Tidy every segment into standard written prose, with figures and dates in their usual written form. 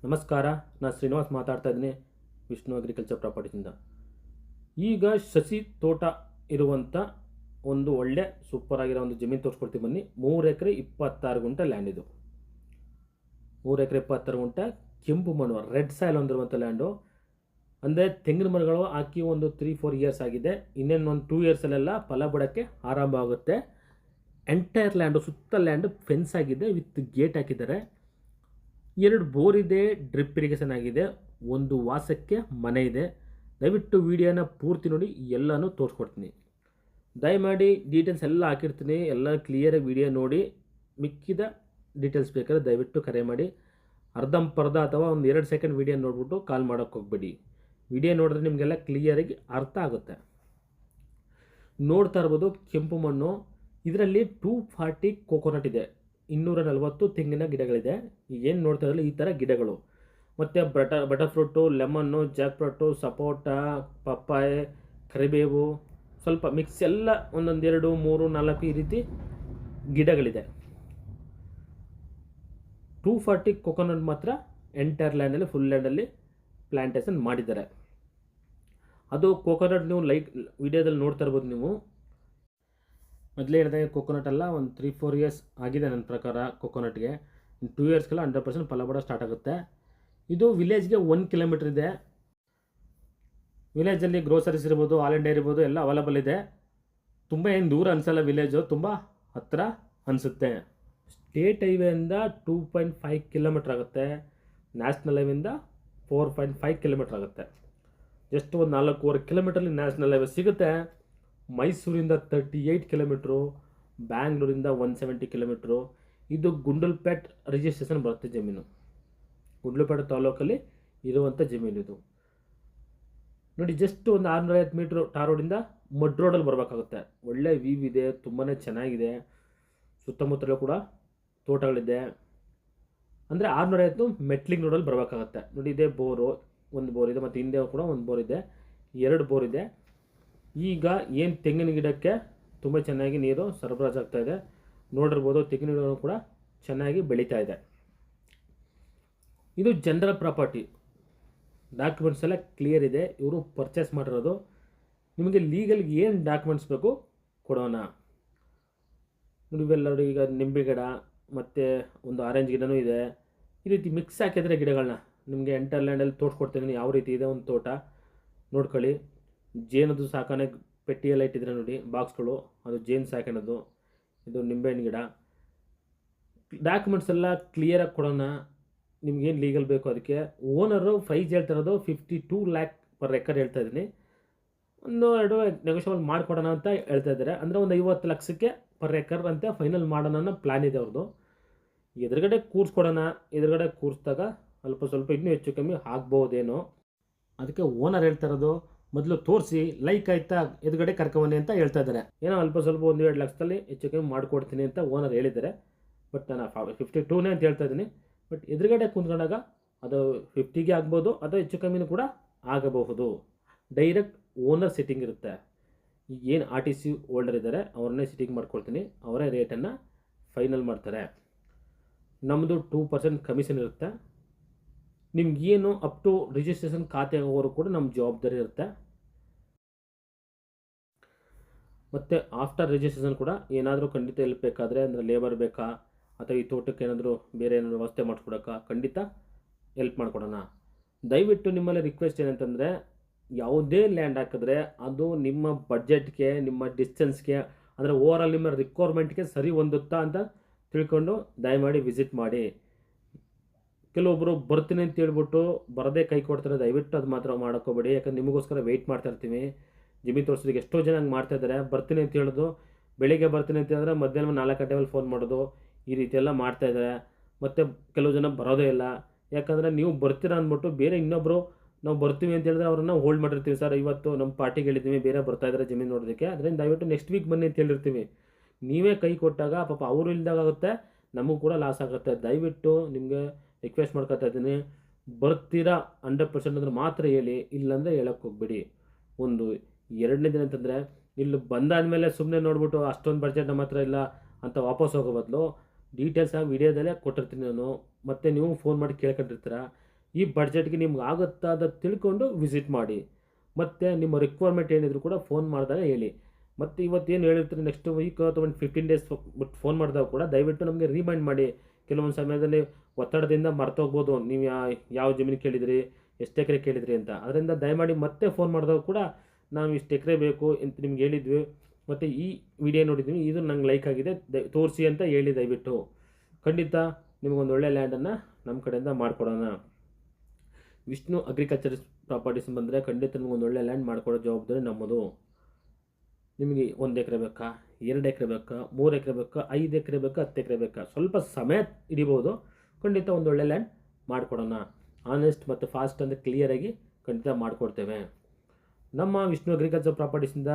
ನಮಸ್ಕಾರ, ನಾನು ಶ್ರೀನಿವಾಸ್ ಮಾತಾಡ್ತಾ ಇದ್ದೀನಿ ವಿಷ್ಣು ಅಗ್ರಿಕಲ್ಚರ್ ಪ್ರಾಪರ್ಟೀಸಿಂದ. ಈಗ ಶಶಿ ತೋಟ ಇರುವಂಥ ಒಂದು ಒಳ್ಳೆ ಸೂಪರ್ ಆಗಿರೋ ಒಂದು ಜಮೀನು ತೋರಿಸ್ಕೊಡ್ತೀವಿ ಬನ್ನಿ. 3 ಎಕರೆ 26 ಗುಂಟೆ ಲ್ಯಾಂಡ್ ಇದು. 3 ಎಕರೆ 26 ಗುಂಟೆ ಕೆಂಪು ಮಣ್ಣು ರೆಡ್ ಸಾಯಿಲ್ ಹೊಂದಿರುವಂಥ ಲ್ಯಾಂಡು. ಅಂದರೆ ತೆಂಗಿನ ಮರಗಳು ಹಾಕಿ ಒಂದು 3-4 ಇಯರ್ಸ್ ಆಗಿದೆ. ಇನ್ನೇನು ಒಂದು 2 ಇಯರ್ಸಲ್ಲೆಲ್ಲ ಫಲ ಬಿಡೋಕ್ಕೆ ಆರಂಭ ಆಗುತ್ತೆ. ಎಂಟೈರ್ ಲ್ಯಾಂಡು ಸುತ್ತ ಲ್ಯಾಂಡು ಫೆನ್ಸ್ ಆಗಿದೆ, ವಿತ್ ಗೇಟ್ ಹಾಕಿದ್ದಾರೆ. 2 ಬೋರ್ ಇದೆ, ಡ್ರಿಪ್ ಇರಿಗೇಷನ್ ಆಗಿದೆ, ಒಂದು ವಾಸಕ್ಕೆ ಮನೆ ಇದೆ. ದಯವಿಟ್ಟು ವಿಡಿಯೋನ ಪೂರ್ತಿ ನೋಡಿ, ಎಲ್ಲನೂ ತೋರಿಸ್ಕೊಡ್ತೀನಿ. ದಯಮಾಡಿ ಡೀಟೇಲ್ಸ್ ಎಲ್ಲ ಹಾಕಿರ್ತೀನಿ, ಎಲ್ಲ ಕ್ಲಿಯರಾಗಿ ವಿಡಿಯೋ ನೋಡಿ. ಮಿಕ್ಕಿದ ಡೀಟೇಲ್ಸ್ ಬೇಕಾದ್ರೆ ದಯವಿಟ್ಟು ಕರೆ ಮಾಡಿ. ಅರ್ಧಂಪರ್ಧ ಅಥವಾ ಒಂದು 2 ಸೆಕೆಂಡ್ ವಿಡಿಯೋ ನೋಡ್ಬಿಟ್ಟು ಕಾಲ್ ಮಾಡೋಕ್ಕೆ ಹೋಗ್ಬೇಡಿ. ವಿಡಿಯೋ ನೋಡಿದ್ರೆ ನಿಮಗೆಲ್ಲ ಕ್ಲಿಯರಾಗಿ ಅರ್ಥ ಆಗುತ್ತೆ. ನೋಡ್ತಾ ಇರ್ಬೋದು ಕೆಂಪು ಮಣ್ಣು. ಇದರಲ್ಲಿ 240 ಕೋಕೋನಟ್ ಇದೆ, 240 ತೆಂಗಿನ ಗಿಡಗಳಿದೆ. ಏನು ನೋಡ್ತಾ ಇದ್ರಲ್ಲ ಈ ಥರ ಗಿಡಗಳು. ಮತ್ತು butter fruit, lemon, Jack fruit, ಸಪೋಟ, ಪಪ್ಪಾಯ, ಕರಿಬೇವು, ಸ್ವಲ್ಪ ಮಿಕ್ಸ್ ಎಲ್ಲ ಒಂದೊಂದು 2, 3, 4 ಈ ರೀತಿ ಗಿಡಗಳಿದೆ. 240 ಕೋಕೋನಟ್ ಮಾತ್ರ ಎಂಟೈರ್ ಲ್ಯಾಂಡಲ್ಲಿ, ಫುಲ್ ಲ್ಯಾಂಡಲ್ಲಿ ಪ್ಲ್ಯಾಂಟೇಷನ್ ಮಾಡಿದ್ದಾರೆ. ಅದು ಕೋಕೋನಟ್ ನೀವು ವಿಡಿಯೋದಲ್ಲಿ ನೋಡ್ತಾ ಇರ್ಬೋದು ನೀವು. ಮೊದಲೇ ಹೇಳಿದಾಗ ಕೋಕೋನಟ್ ಎಲ್ಲ ಒಂದು 3-4 ಇಯರ್ಸ್ ಆಗಿದೆ ನನ್ನ ಪ್ರಕಾರ. ಕೋಕೋನಟ್ಗೆ 2 ಇಯರ್ಸ್ಗೆಲ್ಲ 100% ಫಲ ಬಿಡೋ ಸ್ಟಾರ್ಟ್ ಆಗುತ್ತೆ. ಇದು ವಿಲೇಜ್ಗೆ 1 ಕಿಲೋಮೀಟ್ರ್ ಇದೆ. ವಿಲೇಜಲ್ಲಿ ಗ್ರೋಸರೀಸ್ ಇರ್ಬೋದು, ಹಾಲ್ ಆ್ಯಂಡ್ ಡೈರಿ ಇರ್ಬೋದು, ಎಲ್ಲ ಅವೈಲಬಲ್ ಇದೆ. ತುಂಬ ಏನು ದೂರ ಅನಿಸಲ್ಲ, ವಿಲೇಜು ತುಂಬ ಹತ್ತಿರ ಅನಿಸುತ್ತೆ. ಸ್ಟೇಟ್ ಹೈವೇಯಿಂದ 2.5 ಕಿಲೋಮೀಟ್ರ್ ಆಗುತ್ತೆ. ನ್ಯಾಷನಲ್ ಹೈವೇಯಿಂದ 4.5 ಕಿಲೋಮೀಟ್ರ್ ಆಗುತ್ತೆ. ಜಸ್ಟ್ ಒಂದು 4.25 ಕಿಲೋಮೀಟ್ರಲ್ಲಿ ನ್ಯಾಷನಲ್ ಹೈವೇ ಸಿಗುತ್ತೆ. ಮೈಸೂರಿಂದ 38 ಕಿಲೋಮೀಟ್ರು, ಬ್ಯಾಂಗ್ಳೂರಿಂದ 170 ಕಿಲೋಮೀಟ್ರು. ಇದು ಗುಂಡಲ್ಪೇಟ್ ರಿಜಿಸ್ಟ್ರೇಷನ್ ಬರುತ್ತೆ ಜಮೀನು. ಗುಂಡ್ಲುಪೇಟೆ ತಾಲೂಕಲ್ಲಿ ಇರುವಂಥ ಜಮೀನು ಇದು. ನೋಡಿ, ಜಸ್ಟ್ ಒಂದು 650 ಮೀಟ್ರು ಟಾರ್ ರೋಡಿಂದ ಮಡ್ ರೋಡಲ್ಲಿ ಬರಬೇಕಾಗುತ್ತೆ. ಒಳ್ಳೆ ವ್ಯೂ ಇದೆ, ತುಂಬಾ ಚೆನ್ನಾಗಿದೆ. ಸುತ್ತಮುತ್ತಲೂ ಕೂಡ ತೋಟಗಳಿದೆ. ಅಂದರೆ 650 ಮೆಟ್ಲಿಂಗ್ ರೋಡಲ್ಲಿ ಬರಬೇಕಾಗತ್ತೆ. ನೋಡಿ, ಇದೇ ಬೋರು, ಒಂದು ಬೋರ್ ಇದೆ, ಮತ್ತು ಹಿಂದೆ ಕೂಡ ಒಂದು ಬೋರ್ ಇದೆ, 2 ಬೋರ್ ಇದೆ. ಈಗ ಏನು ತೆಂಗಿನ ಗಿಡಕ್ಕೆ ತುಂಬ ಚೆನ್ನಾಗಿ ನೀರು ಸರಬರಾಜು ಆಗ್ತಾಯಿದೆ. ನೋಡಿರ್ಬೋದು, ತೆಂಗಿನ ಗಿಡ ಕೂಡ ಚೆನ್ನಾಗಿ ಬೆಳೀತಾ ಇದೆ. ಇದು ಜನರಲ್ ಪ್ರಾಪರ್ಟಿ. ಡಾಕ್ಯುಮೆಂಟ್ಸ್ ಎಲ್ಲ ಕ್ಲಿಯರ್ ಇದೆ. ಇವರು ಪರ್ಚೇಸ್ ಮಾಡಿರೋದು. ನಿಮಗೆ ಲೀಗಲ್ಗೆ ಏನು ಡಾಕ್ಯುಮೆಂಟ್ಸ್ ಬೇಕು ಕೊಡೋಣ. ನೋಡಿ, ಇವೆಲ್ಲ ನೋಡಿ, ಈಗ ನಿಂಬೆ ಗಿಡ ಮತ್ತು ಒಂದು ಆರೆಂಜ್ ಗಿಡನೂ ಇದೆ. ಈ ರೀತಿ ಮಿಕ್ಸ್ ಹಾಕಿದರೆ ಗಿಡಗಳನ್ನ ನಿಮಗೆ ಎಂಟರ್ ಲ್ಯಾಂಡಲ್ಲಿ ತೋರಿಸ್ಕೊಡ್ತೀನಿ ಯಾವ ರೀತಿ ಇದೆ ಒಂದು ತೋಟ. ನೋಡ್ಕೊಳ್ಳಿ. ಜೇನದು ಸಾಕಣೆ ಪೆಟ್ಟಿಯೆಲ್ಲ ಇಟ್ಟಿದ್ರೆ ನೋಡಿ, ಬಾಕ್ಸ್ಗಳು, ಅದು ಜೇನು ಸಾಕಣದು. ಇದು ನಿಂಬೆಹಣ್ಣು ಗಿಡ. ಡಾಕ್ಯುಮೆಂಟ್ಸ್ ಎಲ್ಲ ಕ್ಲಿಯರಾಗಿ ಕೊಡೋಣ. ನಿಮ್ಗೇನು ಲೀಗಲ್ ಬೇಕು ಅದಕ್ಕೆ. ಓನರು ಪ್ರೈಸ್ ಹೇಳ್ತಾ ಇರೋದು 52 ಲ್ಯಾಕ್ ಪರ್ ಎಕರ್ ಹೇಳ್ತಾ ಇದ್ದೀನಿ. 1-2 ನೆಗೋಷಿಯಬಲ್ ಮಾಡಿಕೊಡೋಣ ಅಂತ ಹೇಳ್ತಾ ಇದ್ದಾರೆ. ಅಂದರೆ ಒಂದು 50 ಲಕ್ಷಕ್ಕೆ ಪರ್ ಎಕರ್ ಅಂತ ಫೈನಲ್ ಮಾಡೋಣ ಅನ್ನೋ ಪ್ಲ್ಯಾನ್ ಇದೆ ಅವ್ರದ್ದು. ಎದುರುಗಡೆ ಕೂರಿಸ್ಕೊಡೋಣ. ಎದುರುಗಡೆ ಕೂರಿಸಿದಾಗ ಸ್ವಲ್ಪ ಇನ್ನೂ ಹೆಚ್ಚು ಕಮ್ಮಿ ಆಗ್ಬೋದೇನೋ. ಅದಕ್ಕೆ ಓನರ್ ಹೇಳ್ತಾ ಇರೋದು, ಮೊದಲು ತೋರಿಸಿ ಲೈಕ್ ಆಯ್ತಾ ಎದುರುಗಡೆ ಕರ್ಕೊಂಬನ್ನಿ ಅಂತ ಹೇಳ್ತಾ ಇದ್ದಾರೆ. ಏನೋ ಸ್ವಲ್ಪ 1-2 ಲಕ್ಷದಲ್ಲಿ ಹೆಚ್ಚು ಕಮ್ಮಿ ಮಾಡಿಕೊಡ್ತೀನಿ ಅಂತ ಓನರ್ ಹೇಳಿದ್ದಾರೆ. ಬಟ್ ನಾನು 52ನೇ ಅಂತ ಹೇಳ್ತಾ ಇದ್ದೀನಿ. ಬಟ್ ಎದುರುಗಡೆ ಕುಂತ್ಕೊಂಡಾಗ ಅದು 50ಗೆ ಆಗ್ಬೋದು, ಅದು ಹೆಚ್ಚು ಕಮ್ಮಿನೂ ಕೂಡ ಆಗಬಹುದು. ಡೈರೆಕ್ಟ್ ಓನರ್ ಸಿಟ್ಟಿಂಗ್ ಇರುತ್ತೆ. ಈಗ ಏನು RTC ಹೋಲ್ಡರ್ ಇದ್ದಾರೆ ಅವ್ರನ್ನೇ ಸಿಟ್ಟಿಂಗ್ ಮಾಡ್ಕೊಳ್ತೀನಿ. ಅವರೇ ರೇಟನ್ನು ಫೈನಲ್ ಮಾಡ್ತಾರೆ. ನಮ್ಮದು 2% ಕಮಿಷನ್ ಇರುತ್ತೆ. ನಿಮ್ಗೇನು ಅಪ್ ಟು ರಿಜಿಸ್ಟ್ರೇಷನ್ ಖಾತೆ ಆಗೋರು ಕೂಡ ನಮ್ಮ ಜವಾಬ್ದಾರಿ ಇರುತ್ತೆ. ಮತ್ತು ಆಫ್ಟರ್ ರಿಜಿಸ್ಟ್ರೇಷನ್ ಕೂಡ ಏನಾದರೂ ಖಂಡಿತ ಹೆಲ್ಪ್ ಬೇಕಾದರೆ, ಅಂದರೆ ಲೇಬರ್ ಬೇಕಾ ಅಥವಾ ಈ ತೋಟಕ್ಕೆ ಏನಾದರೂ ಬೇರೆ ಏನಾದರೂ ವ್ಯವಸ್ಥೆ ಮಾಡಿಕೊಡೋಕೆ ಖಂಡಿತ ಹೆಲ್ಪ್ ಮಾಡಿಕೊಡೋಣ. ದಯವಿಟ್ಟು ನಿಮ್ಮಲ್ಲಿ ರಿಕ್ವೆಸ್ಟ್ ಏನಂತಂದರೆ, ಯಾವುದೇ ಲ್ಯಾಂಡ್ ಹಾಕಿದ್ರೆ ಅದು ನಿಮ್ಮ ಬಡ್ಜೆಟ್ಗೆ, ನಿಮ್ಮ ಡಿಸ್ಟೆನ್ಸ್ಗೆ, ಅಂದರೆ ಓವರಾಲ್ ನಿಮ್ಮ ರಿಕ್ವೈರ್ಮೆಂಟ್ಗೆ ಸರಿ ಹೊಂದುತ್ತಾ ಅಂತ ತಿಳ್ಕೊಂಡು ದಯಮಾಡಿ ವಿಸಿಟ್ ಮಾಡಿ. ಕೆಲವೊಬ್ಬರು ಬರ್ತೀನಿ ಅಂತ ಹೇಳ್ಬಿಟ್ಟು ಬರದೇ ಕೈ ಕೊಡ್ತಾರೆ. ದಯವಿಟ್ಟು ಅದು ಮಾತ್ರ ಮಾಡೋಕ್ಕೋಗ್ಬೇಡಿ. ಯಾಕಂದ್ರೆ ನಿಮಗೋಸ್ಕರ ವೆಯ್ಟ್ ಮಾಡ್ತಾ ಇರ್ತೀವಿ. ಜಮೀನು ತೋರಿಸೋದಕ್ಕೆ ಎಷ್ಟೋ ಜನ ಹಂಗೆ ಮಾಡ್ತಾಯಿದ್ದಾರೆ. ಬರ್ತೀನಿ ಅಂತ ಹೇಳೋದು, ಬೆಳಿಗ್ಗೆ ಬರ್ತೀನಿ ಅಂತ ಹೇಳಿದ್ರೆ ಮಧ್ಯಾಹ್ನ 4 ಗಂಟೆ ಮೇಲೆ ಫೋನ್ ಮಾಡೋದು, ಈ ರೀತಿ ಎಲ್ಲ ಮಾಡ್ತಾಯಿದ್ದಾರೆ. ಮತ್ತು ಕೆಲವು ಜನ ಬರೋದೇ ಇಲ್ಲ. ಯಾಕಂದರೆ ನೀವು ಬರ್ತೀರಾ ಅಂದ್ಬಿಟ್ಟು ಬೇರೆ ಇನ್ನೊಬ್ಬರು ನಾವು ಬರ್ತೀವಿ ಅಂತ ಹೇಳಿದ್ರೆ ಅವ್ರನ್ನ ಹೋಲ್ಡ್ ಮಾಡಿರ್ತೀವಿ. ಸರ್, ಇವತ್ತು ನಮ್ಮ ಪಾರ್ಟಿಗೆ ಹೇಳಿದ್ದೀವಿ, ಬೇರೆ ಬರ್ತಾಯಿದ್ದಾರೆ ಜಮೀನು ನೋಡೋದಕ್ಕೆ, ಅದರಿಂದ ದಯವಿಟ್ಟು ನೆಕ್ಸ್ಟ್ ವೀಕ್ ಬನ್ನಿ ಅಂತ ಹೇಳಿರ್ತೀವಿ. ನೀವೇ ಕೈ ಕೊಟ್ಟಾಗ ಪಾಪ ಅವರು ಇಲ್ದಾಗುತ್ತೆ, ನಮಗೂ ಕೂಡ ಲಾಸ್ ಆಗುತ್ತೆ. ದಯವಿಟ್ಟು ನಿಮಗೆ ರಿಕ್ವೆಸ್ಟ್ ಮಾಡ್ಕೊತಾ ಇದ್ದೀನಿ, ಬರ್ತೀರಾ 100% ಅಂದ್ರೆ ಮಾತ್ರ ಹೇಳಿ, ಇಲ್ಲಾಂದರೆ ಹೇಳೋಕ್ಕೆ ಹೋಗ್ಬೇಡಿ. ಒಂದು 2ನೇ ದಿನ ಅಂತಂದರೆ, ಇಲ್ಲಿ ಬಂದಾದಮೇಲೆ ಸುಮ್ಮನೆ ನೋಡ್ಬಿಟ್ಟು ಅಷ್ಟೊಂದು ಬಡ್ಜೆಟ್ ನಮ್ಮ ಹತ್ರ ಇಲ್ಲ ಅಂತ ವಾಪಸ್ ಹೋಗೋ ಬದಲು ಡೀಟೇಲ್ಸ್ ವಿಡಿಯೋದಲ್ಲೇ ಕೊಟ್ಟಿರ್ತೀನಿ ನಾನು. ಮತ್ತು ನೀವು ಫೋನ್ ಮಾಡಿ ಕೇಳ್ಕೊಂಡಿರ್ತೀರ. ಈ ಬಡ್ಜೆಟ್ಗೆ ನಿಮ್ಗೆ ಆಗುತ್ತಾ ಅಂತ ತಿಳ್ಕೊಂಡು ವಿಸಿಟ್ ಮಾಡಿ. ಮತ್ತು ನಿಮ್ಮ ರಿಕ್ವೈರ್ಮೆಂಟ್ ಏನಿದ್ರು ಕೂಡ ಫೋನ್ ಮಾಡಿದಾಗ ಹೇಳಿ. ಮತ್ತು ಇವತ್ತೇನು ಹೇಳಿರ್ತೀರಿ ನೆಕ್ಸ್ಟ್ ವೀಕ್ ಅಥವಾ ಒಂದು 15 ಡೇಸ್ ಬಿಟ್ಟು ಫೋನ್ ಮಾಡಿದಾಗ ಕೂಡ ದಯವಿಟ್ಟು ನಮಗೆ ರಿಮೈಂಡ್ ಮಾಡಿ. ಕೆಲವೊಂದು ಸಮಯದಲ್ಲಿ ಒತ್ತಡದಿಂದ ಮರ್ತೋಗ್ಬೋದು ನೀವು ಯಾವ ಜಮೀನು ಕೇಳಿದಿರಿ, ಎಷ್ಟು ಎಕರೆ ಕೇಳಿದ್ರಿ ಅಂತ. ಅದರಿಂದ ದಯಮಾಡಿ ಮತ್ತೆ ಫೋನ್ ಮಾಡಿದಾಗ ಕೂಡ ನಾವು ಇಷ್ಟು ಎಕರೆ ಬೇಕು ಅಂತ ನಿಮ್ಗೆ ಹೇಳಿದ್ವಿ, ಮತ್ತು ಈ ವಿಡಿಯೋ ನೋಡಿದ್ವಿ, ಇದು ನಂಗೆ ಲೈಕ್ ಆಗಿದೆ ತೋರಿಸಿ ಅಂತ ಹೇಳಿ. ದಯವಿಟ್ಟು ಖಂಡಿತ ನಿಮಗೊಂದು ಒಳ್ಳೆ ಲ್ಯಾಂಡನ್ನು ನಮ್ಮ ಕಡೆಯಿಂದ ಮಾಡಿಕೊಡೋಣ. ವಿಷ್ಣು ಅಗ್ರಿಕಲ್ಚರ್ ಪ್ರಾಪರ್ಟೀಸ್ ಬಂದರೆ ಖಂಡಿತ ನಿಮಗೊಂದು ಒಳ್ಳೆ ಲ್ಯಾಂಡ್ ಮಾಡಿಕೊಡೋ ಜವಾಬ್ದಾರಿ ನಮ್ಮದು. ನಿಮಗೆ 1 ಎಕರೆ ಬೇಕಾ, 2 ಎಕರೆ ಬೇಕಾ, 3 ಎಕರೆ ಬೇಕಾ, 5 ಎಕರೆ ಬೇಕಾ, 10 ಎಕರೆ ಬೇಕಾ, ಸ್ವಲ್ಪ ಸಮಯ ಹಿಡಿಬೋದು. ಖಂಡಿತ ಒಂದು ಒಳ್ಳೆ ಲ್ಯಾಂಡ್ ಮಾಡಿಕೊಡೋಣ. ಆನೆಸ್ಟ್ ಮತ್ತು ಫಾಸ್ಟ್ ಅಂದರೆ ಕ್ಲಿಯರಾಗಿ ಖಂಡಿತ ಮಾಡಿಕೊಡ್ತೇವೆ. ನಮ್ಮ ವಿಷ್ಣು ಅಗ್ರಿಕಲ್ಚರ್ ಪ್ರಾಪರ್ಟೀಸಿಂದ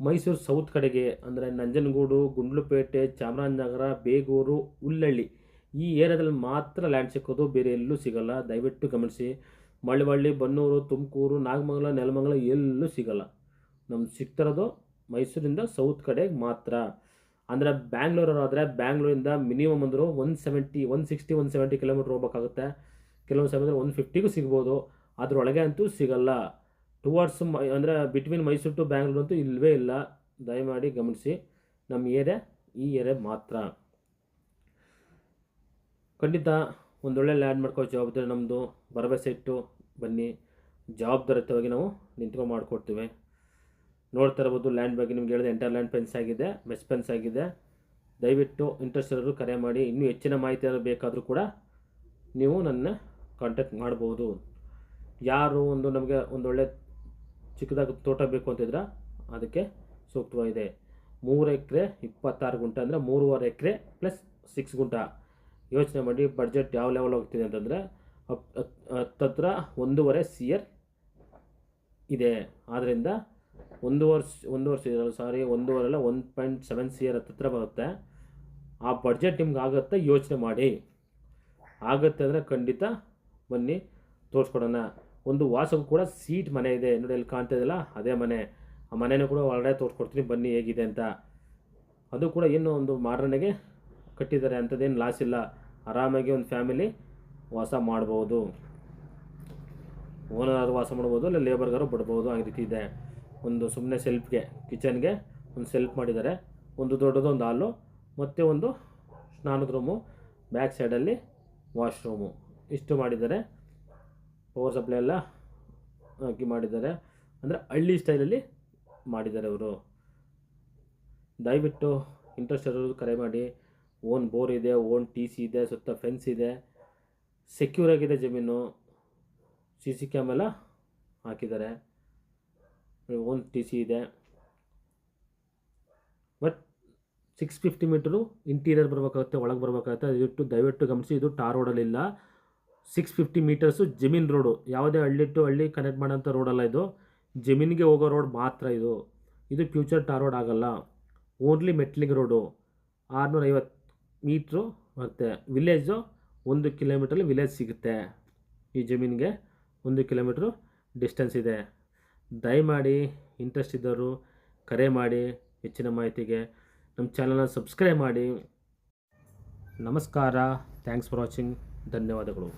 ಮೈಸೂರು ಸೌತ್ ಕಡೆಗೆ ಅಂದರೆ ನಂಜನಗೂಡು, ಗುಂಡ್ಲುಪೇಟೆ, ಚಾಮರಾಜನಗರ, ಬೇಗೂರು, ಉಲ್ಲಳ್ಳಿ ಈ ಏರಿಯಾದಲ್ಲಿ ಮಾತ್ರ ಲ್ಯಾಂಡ್ ಸಿಕ್ಕೋದು, ಬೇರೆ ಎಲ್ಲೂ ಸಿಗೋಲ್ಲ. ದಯವಿಟ್ಟು ಗಮನಿಸಿ. ಮಳವಳ್ಳಿ, ಬನ್ನೂರು, ತುಮಕೂರು, ನಾಗಮಂಗಲ, ನೆಲಮಂಗಲ ಎಲ್ಲೂ ಸಿಗೋಲ್ಲ. ನಮ್ಗೆ ಸಿಗ್ತಿರೋದು ಮೈಸೂರಿಂದ ಸೌತ್ ಕಡೆಗೆ ಮಾತ್ರ. ಅಂದರೆ ಬ್ಯಾಂಗ್ಳೂರವರು ಆದರೆ ಬ್ಯಾಂಗ್ಳೂರಿಂದ ಮಿನಿಮಮ್ ಅಂದರೂ 160, 170 ಕಿಲೋಮೀಟ್ರ್ ಹೋಗ್ಬೇಕಾಗುತ್ತೆ. ಕೆಲವೊಂದು ಸಮಯದಲ್ಲಿ 150ಗೂ ಸಿಗ್ಬೋದು. ಅದರೊಳಗೆ ಅಂತೂ ಸಿಗಲ್ಲ. ಟುವರ್ಡ್ಸ್ ಅಂದರೆ ಬಿಟ್ವೀನ್ ಮೈಸೂರು ಟು ಬ್ಯಾಂಗ್ಳೂರು ಅಂತೂ ಇಲ್ಲವೇ ಇಲ್ಲ. ದಯಮಾಡಿ ಗಮನಿಸಿ. ನಮ್ಮ ಏರಿಯಾ ಈ ಏರಿಯಾ ಮಾತ್ರ. ಖಂಡಿತ ಒಂದೊಳ್ಳೆ ಲ್ಯಾಂಡ್ ಮಾಡ್ಕೊಳ್ಳೋ ಜವಾಬ್ದಾರಿ ನಮ್ಮದು. ಭರವಸೆ ಇಟ್ಟು ಬನ್ನಿ, ಜವಾಬ್ದಾರಿಯುತವಾಗಿ ನಾವು ನಿಂತ್ಕೊಂಡು ಮಾಡಿಕೊಡ್ತೀವಿ. ನೋಡ್ತಾ ಇರ್ಬೋದು ಲ್ಯಾಂಡ್ ಬಗ್ಗೆ ನಿಮ್ಗೆ ಹೇಳಿದೆ. ಎಂಟರ್ ಲ್ಯಾಂಡ್ ಫೆನ್ಸ್ ಆಗಿದೆ, ಮೆಸ್ ಫೆನ್ಸ್ ಆಗಿದೆ. ದಯವಿಟ್ಟು ಇಂಟ್ರೆಸ್ಟ್ ಇರೋರು ಕರೆ ಮಾಡಿ. ಇನ್ನೂ ಹೆಚ್ಚಿನ ಮಾಹಿತಿ ಬೇಕಾದರೂ ಕೂಡ ನೀವು ನನ್ನ ಕಾಂಟ್ಯಾಕ್ಟ್ ಮಾಡ್ಬೋದು. ಯಾರು ನಮಗೆ ಒಂದೊಳ್ಳೆ ಚಿಕ್ಕದಾಗಿ ತೋಟ ಬೇಕು ಅಂತಿದ್ರೆ ಅದಕ್ಕೆ ಸೂಕ್ತವಾಗಿದೆ. 3 ಎಕರೆ 26 ಗುಂಟ ಅಂದರೆ 3.5 ಎಕರೆ ಪ್ಲಸ್ 6 ಗುಂಟ. ಯೋಚನೆ ಮಾಡಿ ಬಡ್ಜೆಟ್ ಯಾವ ಲೆವೆಲ್ ಹೋಗ್ತಿದೆ ಅಂತಂದರೆ ಹತ್ತತ್ರ 1.5 CR ಇದೆ. ಆದ್ದರಿಂದ 1.7 CR ಹತ್ತಿರ ಬರುತ್ತೆ. ಆ ಬಡ್ಜೆಟ್ ನಿಮ್ಗೆ ಆಗುತ್ತೆ, ಯೋಚನೆ ಮಾಡಿ. ಆಗುತ್ತೆ ಅಂದರೆ ಖಂಡಿತ ಬನ್ನಿ ತೋರಿಸ್ಕೊಡೋಣ. ಒಂದು ವಾಸಕ್ಕೂ ಕೂಡ ಸೀಟ್ ಮನೆ ಇದೆ ನೋಡಿ, ಅಲ್ಲಿ ಕಾಣ್ತಾ ಇದೆಯಲ್ಲ ಅದೇ ಮನೆ. ಆ ಮನೆಯೂ ಕೂಡ ಒಳಗಡೆ ತೋರಿಸ್ಕೊಡ್ತೀನಿ, ಬನ್ನಿ ಹೇಗಿದೆ ಅಂತ. ಅದು ಕೂಡ ಇನ್ನೂ ಒಂದು ಮಾಡ್ರನ್ಗೆ ಕಟ್ಟಿದ್ದಾರೆ, ಅಂಥದ್ದೇನು ಲಾಸ್ ಇಲ್ಲ. ಆರಾಮಾಗಿ ಒಂದು ಫ್ಯಾಮಿಲಿ ವಾಸ ಮಾಡ್ಬೋದು. ಓನರ್ ವಾಸ ಮಾಡ್ಬೋದು, ಇಲ್ಲ ಲೇಬರ್ಗಾರು ಬಿಡ್ಬೋದು. ಆ ರೀತಿ ಇದೆ. ಒಂದು ಸುಮ್ಮನೆ ಸೆಲ್ಫ್ಗೆ ಕಿಚನ್ಗೆ ಒಂದು ಸೆಲ್ಫ್ ಮಾಡಿದ್ದಾರೆ. ಒಂದು ದೊಡ್ಡದು ಒಂದು ಹಾಲು ಮತ್ತು ಒಂದು ಸ್ನಾನದ ರೂಮು, ಬ್ಯಾಕ್ ಸೈಡಲ್ಲಿ ವಾಶ್ರೂಮು, ಇಷ್ಟು ಮಾಡಿದ್ದಾರೆ. ಪವರ್ ಸಪ್ಲೈ ಎಲ್ಲ ಹಾಕಿ ಮಾಡಿದ್ದಾರೆ. ಅಂದರೆ ಹಳ್ಳಿ ಸ್ಟೈಲಲ್ಲಿ ಮಾಡಿದ್ದಾರೆ ಅವರು. ದಯವಿಟ್ಟು ಇಂಟ್ರೆಸ್ಟ್ ಇರೋರು ಕರೆ ಮಾಡಿ. ಓನ್ ಬೋರ್ ಇದೆ, ಓನ್ TC ಇದೆ, ಸುತ್ತ ಫೆನ್ಸ್ ಇದೆ, ಸೆಕ್ಯೂರ್ ಆಗಿದೆ ಜಮೀನು. CC ಕ್ಯಾಮ್ ಎಲ್ಲ ಹಾಕಿದ್ದಾರೆ. ಓನ್ TC ಇದೆ. ಬಟ್ 650 ಮೀಟರು ಇಂಟೀರಿಯರ್ ಬರಬೇಕಾಗುತ್ತೆ, ಒಳಗೆ ಬರಬೇಕಾಗುತ್ತೆ. ದಯವಿಟ್ಟು ಗಮನಿಸಿ, ಇದು ಟಾರ್ ರೋಡಲ್ಲಿಲ್ಲ. 650 ಮೀಟರ್ಸು ಜಮೀನು ರೋಡು. ಯಾವುದೇ ಹಳ್ಳಿ ಟು ಹಳ್ಳಿ ಕನೆಕ್ಟ್ ಮಾಡೋಂಥ ರೋಡಲ್ಲ ಇದು. ಜಮೀನಿಗೆ ಹೋಗೋ ರೋಡ್ ಮಾತ್ರ ಇದು. ಇದು ಫ್ಯೂಚರ್ ಟಾರ್ ರೋಡ್ ಆಗಲ್ಲ. Only metalling road. 650 ಮೀಟ್ರು ಮತ್ತು ವಿಲೇಜು 1 ಕಿಲೋಮೀಟ್ರಲ್ಲಿ ವಿಲೇಜ್ ಸಿಗುತ್ತೆ. ಈ ಜಮೀನಿಗೆ 1 ಕಿಲೋಮೀಟ್ರು ಡಿಸ್ಟೆನ್ಸ್ ಇದೆ. ದಯಮಾಡಿ ಇಂಟ್ರೆಸ್ಟ್ ಇದ್ದವರು ಕರೆ ಮಾಡಿ. ಹೆಚ್ಚಿನ ಮಾಹಿತಿಗೆ ನಮ್ಮ ಚಾನಲ್ನ ಸಬ್ಸ್ಕ್ರೈಬ್ ಮಾಡಿ. ನಮಸ್ಕಾರ. Thanks for watching. ಧನ್ಯವಾದಗಳು.